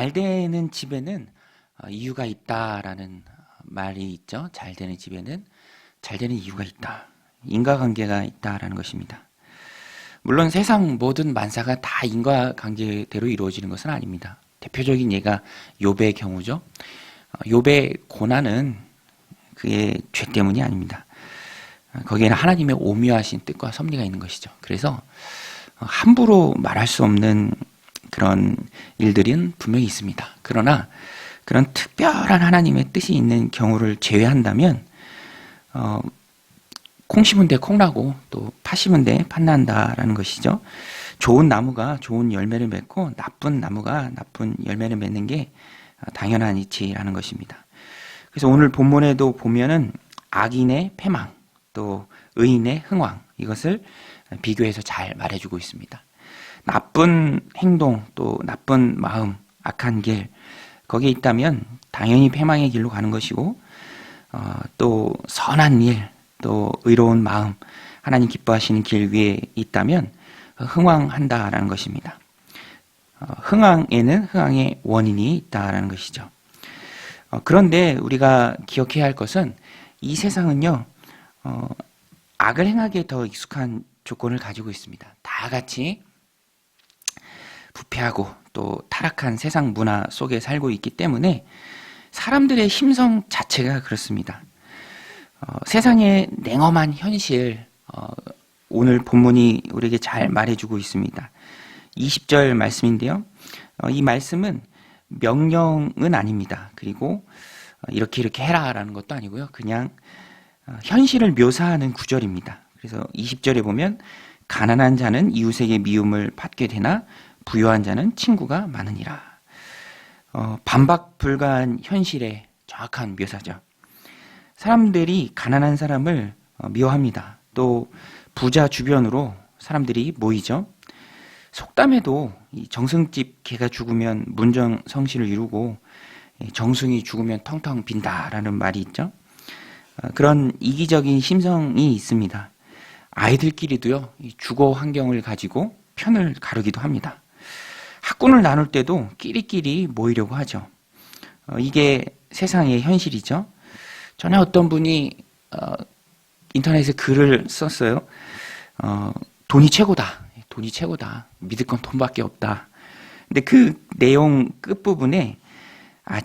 잘 되는 집에는 이유가 있다라는 말이 있죠. 잘 되는 집에는 잘 되는 이유가 있다. 인과관계가 있다라는 것입니다. 물론 세상 모든 만사가 다 인과관계대로 이루어지는 것은 아닙니다. 대표적인 예가 욥의 경우죠. 욥의 고난은 그의 죄 때문이 아닙니다. 거기에는 하나님의 오묘하신 뜻과 섭리가 있는 것이죠. 그래서 함부로 말할 수 없는 그런 일들은 분명히 있습니다. 그러나 그런 특별한 하나님의 뜻이 있는 경우를 제외한다면 콩 심은 데 콩나고 또 팥 심은 데 팥난다라는 것이죠. 좋은 나무가 좋은 열매를 맺고 나쁜 나무가 나쁜 열매를 맺는 게 당연한 이치라는 것입니다. 그래서 오늘 본문에도 보면은 악인의 패망 또 의인의 흥왕, 이것을 비교해서 잘 말해주고 있습니다. 나쁜 행동 또 나쁜 마음, 악한 길, 거기에 있다면 당연히 패망의 길로 가는 것이고, 또 선한 일, 또 의로운 마음, 하나님 기뻐하시는 길 위에 있다면 흥왕한다라는 것입니다. 흥왕에는 흥왕의 원인이 있다라는 것이죠. 그런데 우리가 기억해야 할 것은 이 세상은요, 악을 행하기에 더 익숙한 조건을 가지고 있습니다. 다 같이 부패하고 또 타락한 세상 문화 속에 살고 있기 때문에 사람들의 심성 자체가 그렇습니다. 세상의 냉엄한 현실, 오늘 본문이 우리에게 잘 말해주고 있습니다. 20절 말씀인데요. 이 말씀은 명령은 아닙니다. 그리고 이렇게 해라라는 것도 아니고요. 그냥 현실을 묘사하는 구절입니다. 그래서 20절에 보면 가난한 자는 이웃에게 미움을 받게 되나 부유한 자는 친구가 많으니라. 반박 불가한 현실의 정확한 묘사죠. 사람들이 가난한 사람을 미워합니다. 또 부자 주변으로 사람들이 모이죠. 속담에도 정승집 개가 죽으면 문정성시를 이루고 정승이 죽으면 텅텅 빈다라는 말이 있죠. 그런 이기적인 심성이 있습니다. 아이들끼리도요, 주거 환경을 가지고 편을 가르기도 합니다. 학군을 나눌 때도 끼리끼리 모이려고 하죠. 이게 세상의 현실이죠. 전에 어떤 분이 인터넷에 글을 썼어요. 돈이 최고다. 돈이 최고다. 믿을 건 돈밖에 없다. 근데 그 내용 끝부분에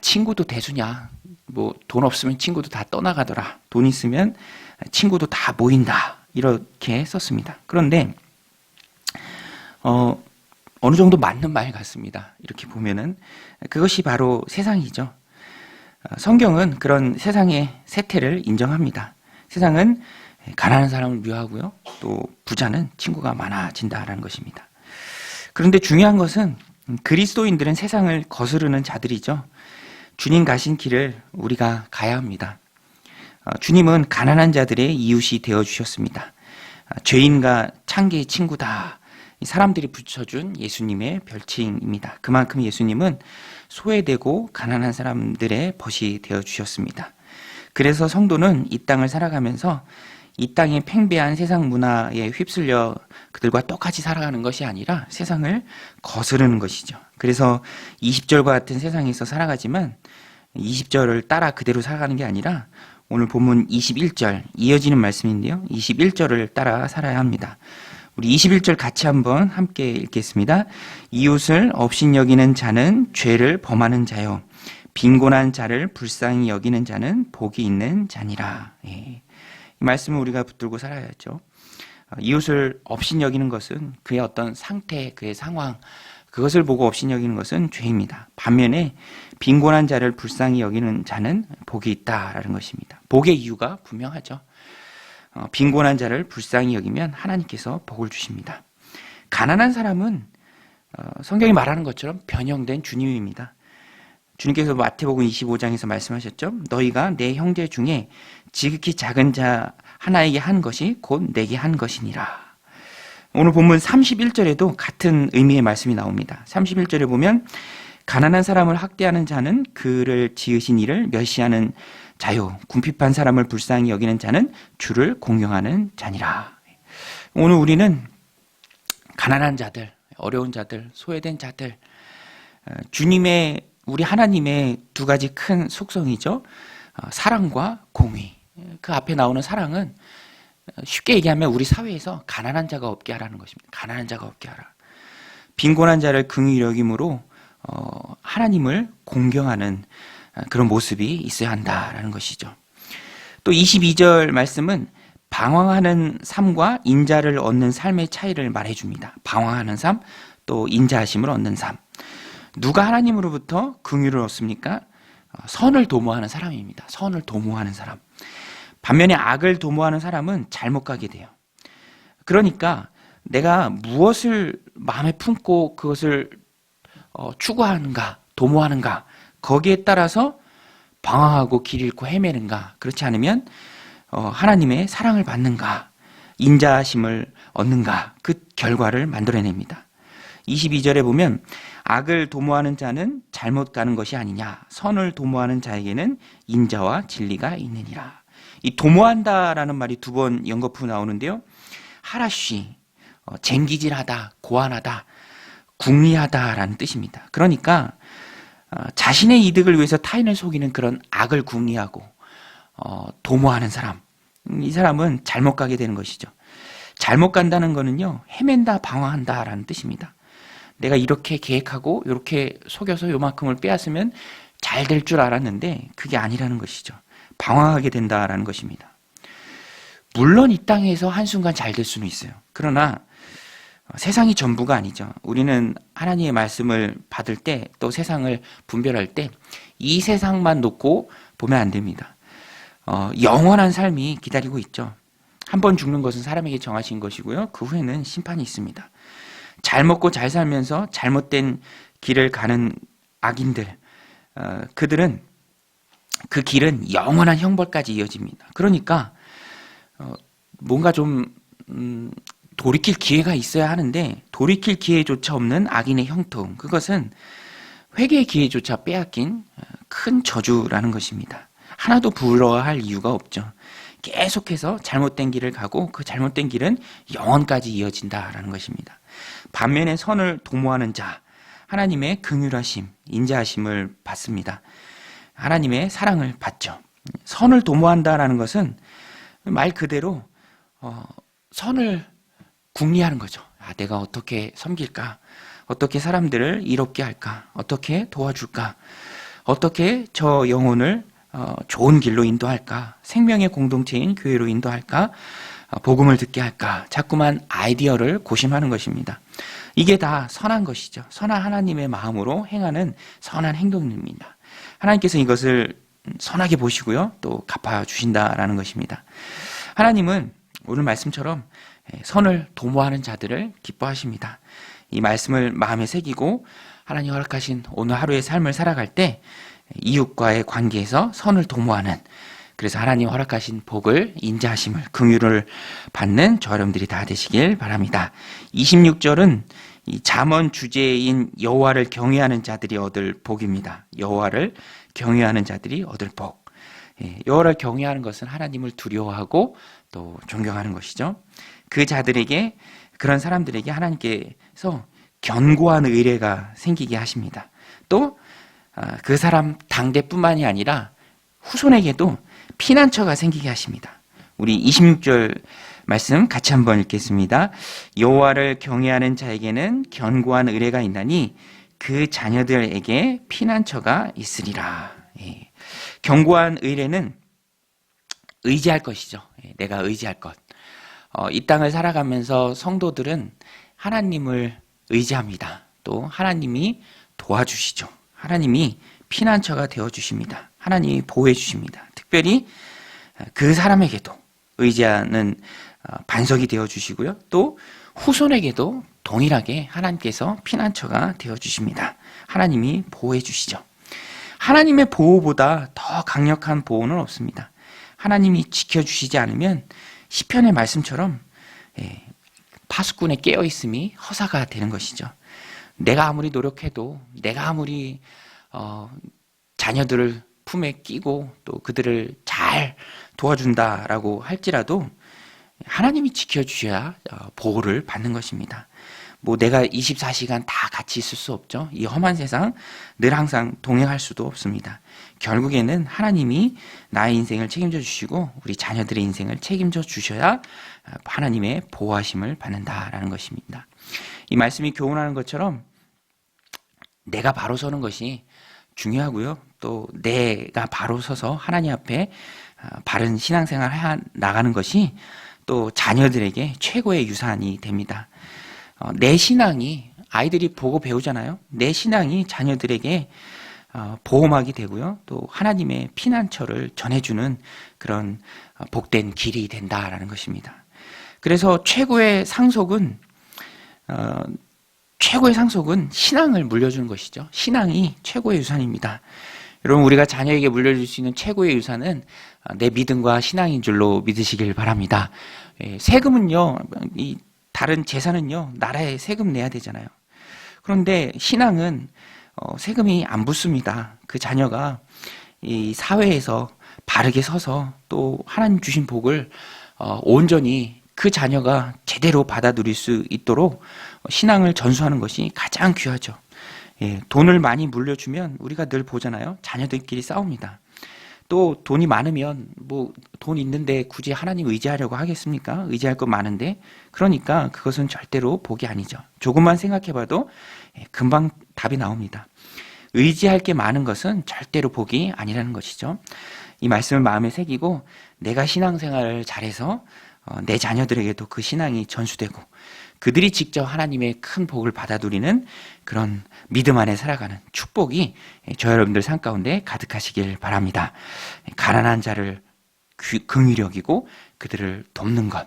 친구도 대수냐. 뭐 돈 없으면 친구도 다 떠나가더라. 돈 있으면 친구도 다 모인다. 이렇게 썼습니다. 그런데 어느 정도 맞는 말 같습니다. 이렇게 보면은 그것이 바로 세상이죠. 성경은 그런 세상의 세태를 인정합니다. 세상은 가난한 사람을 미워하고요. 또 부자는 친구가 많아진다라는 것입니다. 그런데 중요한 것은 그리스도인들은 세상을 거스르는 자들이죠. 주님 가신 길을 우리가 가야 합니다. 주님은 가난한 자들의 이웃이 되어주셨습니다. 죄인과 창기의 친구다. 사람들이 붙여준 예수님의 별칭입니다. 그만큼 예수님은 소외되고 가난한 사람들의 벗이 되어주셨습니다. 그래서 성도는 이 땅을 살아가면서 이 땅의 팽배한 세상 문화에 휩쓸려 그들과 똑같이 살아가는 것이 아니라 세상을 거스르는 것이죠. 그래서 20절과 같은 세상에서 살아가지만 20절을 따라 그대로 살아가는 게 아니라 오늘 본문 21절 이어지는 말씀인데요. 21절을 따라 살아야 합니다. 우리 21절 같이 한번 함께 읽겠습니다. 이웃을 업신여기는 자는 죄를 범하는 자요. 빈곤한 자를 불쌍히 여기는 자는 복이 있는 자니라. 이 말씀을 우리가 붙들고 살아야죠. 이웃을 업신여기는 것은 그의 어떤 상태, 그의 상황, 그것을 보고 업신여기는 것은 죄입니다. 반면에 빈곤한 자를 불쌍히 여기는 자는 복이 있다라는 것입니다. 복의 이유가 분명하죠. 빈곤한 자를 불쌍히 여기면 하나님께서 복을 주십니다. 가난한 사람은 성경이 말하는 것처럼 변형된 주님입니다. 주님께서 마태복음 25장에서 말씀하셨죠. 너희가 내 형제 중에 지극히 작은 자 하나에게 한 것이 곧 내게 한 것이니라. 오늘 본문 31절에도 같은 의미의 말씀이 나옵니다. 31절에 보면 가난한 사람을 학대하는 자는 그를 지으신 이를 멸시하는 자요. 궁핍한 사람을 불쌍히 여기는 자는 주를 공경하는 자니라. 오늘 우리는 가난한 자들, 어려운 자들, 소외된 자들, 우리 하나님의 두 가지 큰 속성이죠. 사랑과 공의. 그 앞에 나오는 사랑은 쉽게 얘기하면 우리 사회에서 가난한 자가 없게 하라는 것입니다. 가난한 자가 없게 하라. 빈곤한 자를 긍휼히 여김으로 하나님을 공경하는 그런 모습이 있어야 한다라는 것이죠. 또 22절 말씀은 방황하는 삶과 인자를 얻는 삶의 차이를 말해줍니다. 방황하는 삶, 또 인자하심을 얻는 삶. 누가 하나님으로부터 긍휼을 얻습니까? 선을 도모하는 사람입니다. 선을 도모하는 사람. 반면에 악을 도모하는 사람은 잘못 가게 돼요. 그러니까 내가 무엇을 마음에 품고 그것을 추구하는가, 도모하는가, 거기에 따라서 방황하고 길 잃고 헤매는가, 그렇지 않으면 하나님의 사랑을 받는가, 인자하심을 얻는가, 그 결과를 만들어냅니다. 22절에 보면 악을 도모하는 자는 잘못 가는 것이 아니냐, 선을 도모하는 자에게는 인자와 진리가 있느니라. 이 도모한다라는 말이 두 번 연거푸 나오는데요. 하라쉬, 쟁기질하다, 고안하다, 궁리하다라는 뜻입니다. 그러니까 자신의 이득을 위해서 타인을 속이는 그런 악을 궁리하고 도모하는 사람, 이 사람은 잘못 가게 되는 것이죠. 잘못 간다는 거는요, 헤맨다, 방황한다라는 뜻입니다. 내가 이렇게 계획하고 이렇게 속여서 요만큼을 빼앗으면 잘 될 줄 알았는데 그게 아니라는 것이죠. 방황하게 된다라는 것입니다. 물론 이 땅에서 한순간 잘 될 수는 있어요. 그러나 세상이 전부가 아니죠. 우리는 하나님의 말씀을 받을 때, 또 세상을 분별할 때 이 세상만 놓고 보면 안 됩니다. 영원한 삶이 기다리고 있죠. 한 번 죽는 것은 사람에게 정하신 것이고요. 그 후에는 심판이 있습니다. 잘 먹고 잘 살면서 잘못된 길을 가는 악인들, 그들은 그 길은 영원한 형벌까지 이어집니다. 그러니까 뭔가 좀 돌이킬 기회가 있어야 하는데 돌이킬 기회조차 없는 악인의 형통, 그것은 회개의 기회조차 빼앗긴 큰 저주라는 것입니다. 하나도 부러워할 이유가 없죠. 계속해서 잘못된 길을 가고 그 잘못된 길은 영원까지 이어진다라는 것입니다. 반면에 선을 도모하는 자, 하나님의 긍휼하심, 인자하심을 받습니다. 하나님의 사랑을 받죠. 선을 도모한다라는 것은 말 그대로 선을 궁리하는 거죠. 내가 어떻게 섬길까? 어떻게 사람들을 이롭게 할까? 어떻게 도와줄까? 어떻게 저 영혼을 좋은 길로 인도할까? 생명의 공동체인 교회로 인도할까? 복음을 듣게 할까? 자꾸만 아이디어를 고심하는 것입니다. 이게 다 선한 것이죠. 선한 하나님의 마음으로 행하는 선한 행동입니다. 하나님께서 이것을 선하게 보시고요, 또 갚아주신다라는 것입니다. 하나님은 오늘 말씀처럼 선을 도모하는 자들을 기뻐하십니다. 이 말씀을 마음에 새기고 하나님 허락하신 오늘 하루의 삶을 살아갈 때 이웃과의 관계에서 선을 도모하는, 그래서 하나님 허락하신 복을, 인자하심을, 긍휼을 받는 저 여러분들이 다 되시길 바랍니다. 26절은 이 잠언 주제인 여호와를 경외하는 자들이 얻을 복입니다. 여호와를 경외하는 자들이 얻을 복. 여호와를 경외하는 것은 하나님을 두려워하고 또 존경하는 것이죠. 그 자들에게, 그런 사람들에게 하나님께서 견고한 의뢰가 생기게 하십니다. 또 그 사람 당대뿐만이 아니라 후손에게도 피난처가 생기게 하십니다. 우리 26절 말씀 같이 한번 읽겠습니다. 여호와를 경외하는 자에게는 견고한 의뢰가 있나니 그 자녀들에게 피난처가 있으리라. 견고한 의뢰는 의지할 것이죠. 내가 의지할 것. 이 땅을 살아가면서 성도들은 하나님을 의지합니다. 또 하나님이 도와주시죠. 하나님이 피난처가 되어주십니다. 하나님이 보호해주십니다. 특별히 그 사람에게도 의지하는 반석이 되어주시고요. 또 후손에게도 동일하게 하나님께서 피난처가 되어주십니다. 하나님이 보호해주시죠. 하나님의 보호보다 더 강력한 보호는 없습니다. 하나님이 지켜주시지 않으면 시편의 말씀처럼 파수꾼에 깨어있음이 허사가 되는 것이죠. 내가 아무리 노력해도, 내가 아무리 자녀들을 품에 끼고 또 그들을 잘 도와준다라고 할지라도 하나님이 지켜주셔야 보호를 받는 것입니다. 뭐 내가 24시간 다 같이 있을 수 없죠. 이 험한 세상 늘 항상 동행할 수도 없습니다. 결국에는 하나님이 나의 인생을 책임져 주시고 우리 자녀들의 인생을 책임져 주셔야 하나님의 보호하심을 받는다라는 것입니다. 이 말씀이 교훈하는 것처럼 내가 바로 서는 것이 중요하고요. 또 내가 바로 서서 하나님 앞에 바른 신앙생활을 해 나가는 것이 또 자녀들에게 최고의 유산이 됩니다. 내 신앙이 아이들이 보고 배우잖아요. 내 신앙이 자녀들에게 보호막이 되고요. 또 하나님의 피난처를 전해주는 그런 복된 길이 된다라는 것입니다. 그래서 최고의 상속은 신앙을 물려주는 것이죠. 신앙이 최고의 유산입니다. 여러분, 우리가 자녀에게 물려줄 수 있는 최고의 유산은 내 믿음과 신앙인 줄로 믿으시길 바랍니다. 세금은요, 이 다른 재산은요, 나라에 세금 내야 되잖아요. 그런데 신앙은 세금이 안 붙습니다. 그 자녀가 이 사회에서 바르게 서서 또 하나님 주신 복을 온전히 그 자녀가 제대로 받아 누릴 수 있도록 신앙을 전수하는 것이 가장 귀하죠. 돈을 많이 물려주면 우리가 늘 보잖아요. 자녀들끼리 싸웁니다. 또 돈이 많으면 뭐 돈 있는데 굳이 하나님 의지하려고 하겠습니까? 의지할 거 많은데. 그러니까 그것은 절대로 복이 아니죠. 조금만 생각해봐도 금방 답이 나옵니다. 의지할 게 많은 것은 절대로 복이 아니라는 것이죠. 이 말씀을 마음에 새기고 내가 신앙생활을 잘해서 내 자녀들에게도 그 신앙이 전수되고 그들이 직접 하나님의 큰 복을 받아 누리는 그런 믿음 안에 살아가는 축복이 저 여러분들 삶 가운데 가득하시길 바랍니다. 가난한 자를 긍휼히 여기고 그들을 돕는 것.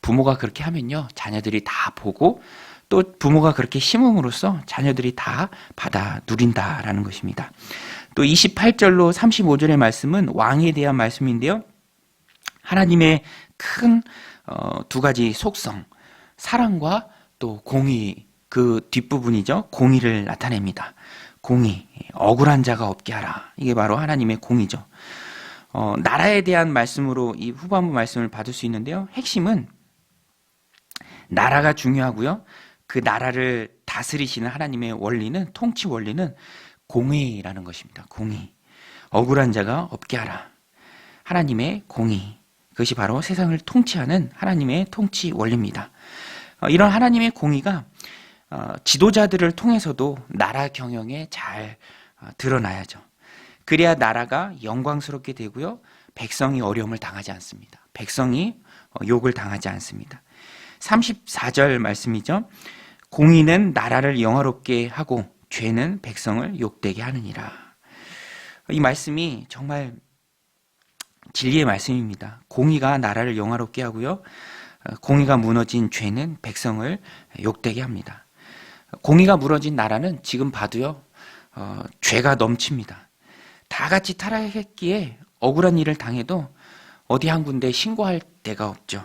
부모가 그렇게 하면요, 자녀들이 다 보고 또 부모가 그렇게 심음으로써 자녀들이 다 받아 누린다라는 것입니다. 또 28절로 35절의 말씀은 왕에 대한 말씀인데요. 하나님의 큰 두 가지 속성, 사랑과 또 공의, 그 뒷부분이죠. 공의를 나타냅니다. 공의, 억울한 자가 없게 하라. 이게 바로 하나님의 공의죠. 나라에 대한 말씀으로 이 후반부 말씀을 받을 수 있는데요. 핵심은 나라가 중요하고요. 그 나라를 다스리시는 하나님의 원리는, 통치 원리는 공의라는 것입니다. 공의. 억울한 자가 없게 하라. 하나님의 공의. 그것이 바로 세상을 통치하는 하나님의 통치 원리입니다. 이런 하나님의 공의가 지도자들을 통해서도 나라 경영에 잘 드러나야죠. 그래야 나라가 영광스럽게 되고요. 백성이 어려움을 당하지 않습니다. 백성이 욕을 당하지 않습니다. 34절 말씀이죠. 공의는 나라를 영화롭게 하고 죄는 백성을 욕되게 하느니라. 이 말씀이 정말 진리의 말씀입니다. 공의가 나라를 영화롭게 하고요. 공의가 무너진 죄는 백성을 욕되게 합니다. 공의가 무너진 나라는 지금 봐도요, 죄가 넘칩니다. 다 같이 타락했기에 억울한 일을 당해도 어디 한 군데 신고할 데가 없죠.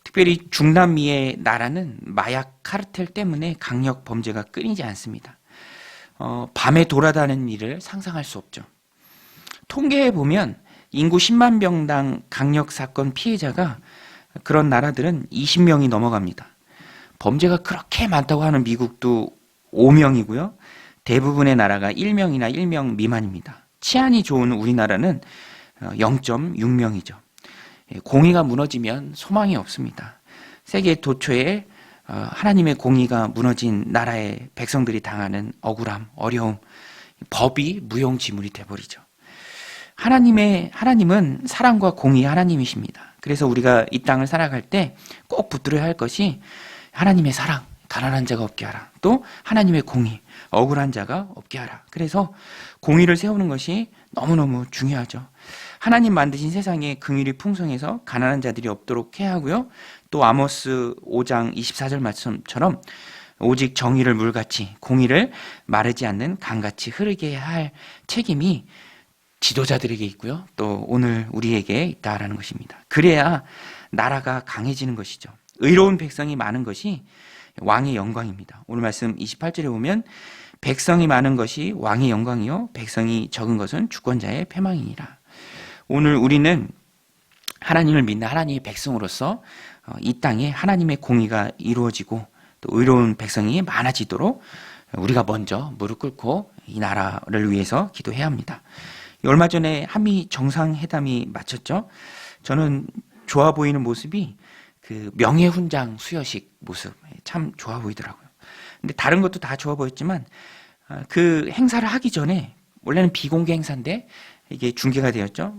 특별히 중남미의 나라는 마약 카르텔 때문에 강력 범죄가 끊이지 않습니다. 밤에 돌아다니는 일을 상상할 수 없죠. 통계에 보면 인구 10만 명당 강력 사건 피해자가 그런 나라들은 20명이 넘어갑니다. 범죄가 그렇게 많다고 하는 미국도 5명이고요. 대부분의 나라가 1명이나 1명 미만입니다. 치안이 좋은 우리나라는 0.6명이죠. 공의가 무너지면 소망이 없습니다. 세계 도처에 하나님의 공의가 무너진 나라의 백성들이 당하는 억울함, 어려움, 법이 무용지물이 돼버리죠. 하나님은 사랑과 공의의 하나님이십니다. 그래서 우리가 이 땅을 살아갈 때 꼭 붙들어야 할 것이 하나님의 사랑, 가난한 자가 없게 하라. 또 하나님의 공의, 억울한 자가 없게 하라. 그래서 공의를 세우는 것이 너무너무 중요하죠. 하나님 만드신 세상에 긍휼이 풍성해서 가난한 자들이 없도록 해야 하고요. 또 아모스 5장 24절 말씀처럼 오직 정의를 물같이 공의를 마르지 않는 강같이 흐르게 할 책임이 지도자들에게 있고요. 또 오늘 우리에게 있다라는 것입니다. 그래야 나라가 강해지는 것이죠. 의로운 백성이 많은 것이 왕의 영광입니다. 오늘 말씀 28절에 보면 백성이 많은 것이 왕의 영광이요 백성이 적은 것은 주권자의 패망이니라. 오늘 우리는 하나님을 믿는 하나님의 백성으로서 이 땅에 하나님의 공의가 이루어지고 또 의로운 백성이 많아지도록 우리가 먼저 무릎 꿇고 이 나라를 위해서 기도해야 합니다. 얼마 전에 한미 정상회담이 마쳤죠. 저는 좋아 보이는 모습이 그 명예훈장 수여식 모습 참 좋아 보이더라고요. 근데 다른 것도 다 좋아 보였지만 그 행사를 하기 전에 원래는 비공개 행사인데 이게 중계가 되었죠.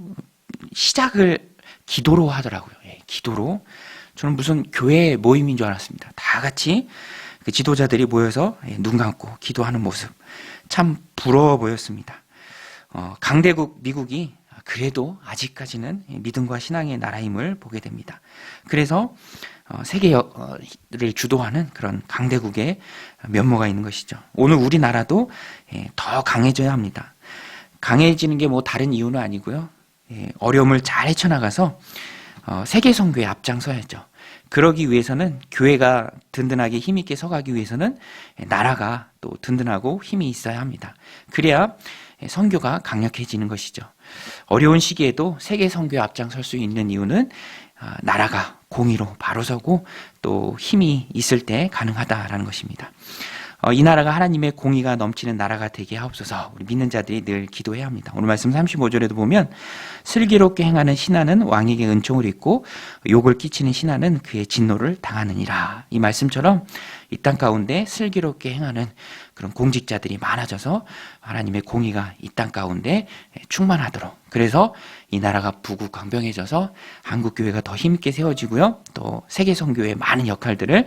시작을 기도로 하더라고요. 기도로. 저는 무슨 교회 모임인 줄 알았습니다. 다 같이 그 지도자들이 모여서 눈 감고 기도하는 모습 참 부러워 보였습니다. 강대국 미국이 그래도 아직까지는 믿음과 신앙의 나라임을 보게 됩니다. 그래서 세계를 주도하는 그런 강대국의 면모가 있는 것이죠. 오늘 우리나라도 더 강해져야 합니다. 강해지는 게 뭐 다른 이유는 아니고요. 어려움을 잘 헤쳐나가서 세계 선교에 앞장서야죠. 그러기 위해서는 교회가 든든하게 힘있게 서가기 위해서는 나라가 또 든든하고 힘이 있어야 합니다. 그래야 선교가 강력해지는 것이죠. 어려운 시기에도 세계 선교에 앞장설 수 있는 이유는 나라가 공의로 바로 서고 또 힘이 있을 때 가능하다라는 것입니다. 이 나라가 하나님의 공의가 넘치는 나라가 되게 하옵소서. 우리 믿는 자들이 늘 기도해야 합니다. 오늘 말씀 35절에도 보면 슬기롭게 행하는 신하는 왕에게 은총을 입고 욕을 끼치는 신하는 그의 진노를 당하느니라. 이 말씀처럼 이 땅 가운데 슬기롭게 행하는 그런 공직자들이 많아져서 하나님의 공의가 이 땅 가운데 충만하도록, 그래서 이 나라가 부국강병해져서 한국교회가 더 힘있게 세워지고요, 또 세계 선교의 많은 역할들을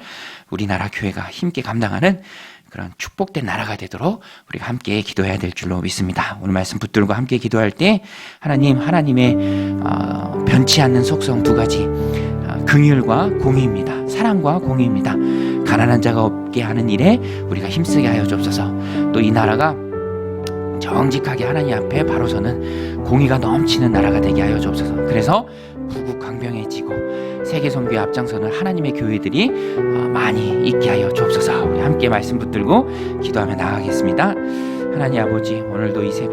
우리나라 교회가 힘있게 감당하는 그런 축복된 나라가 되도록 우리가 함께 기도해야 될 줄로 믿습니다. 오늘 말씀 붙들고 함께 기도할 때 하나님의 변치 않는 속성 두 가지, 긍휼과 공의입니다. 사랑과 공의입니다. 가난한 자가 없게 하는 일에 우리가 힘쓰게 하여 주옵소서. 또 이 나라가 정직하게 하나님 앞에 바로 서는 공의가 넘치는 나라가 되게 하여 주옵소서. 그래서 부국강병해지고 세계 선교에 앞장서는 하나님의 교회들이 많이 있게 하여 주옵소서. 우리 함께 말씀 붙들고 기도하며 나아가겠습니다. 하나님 아버지, 오늘도 이 새벽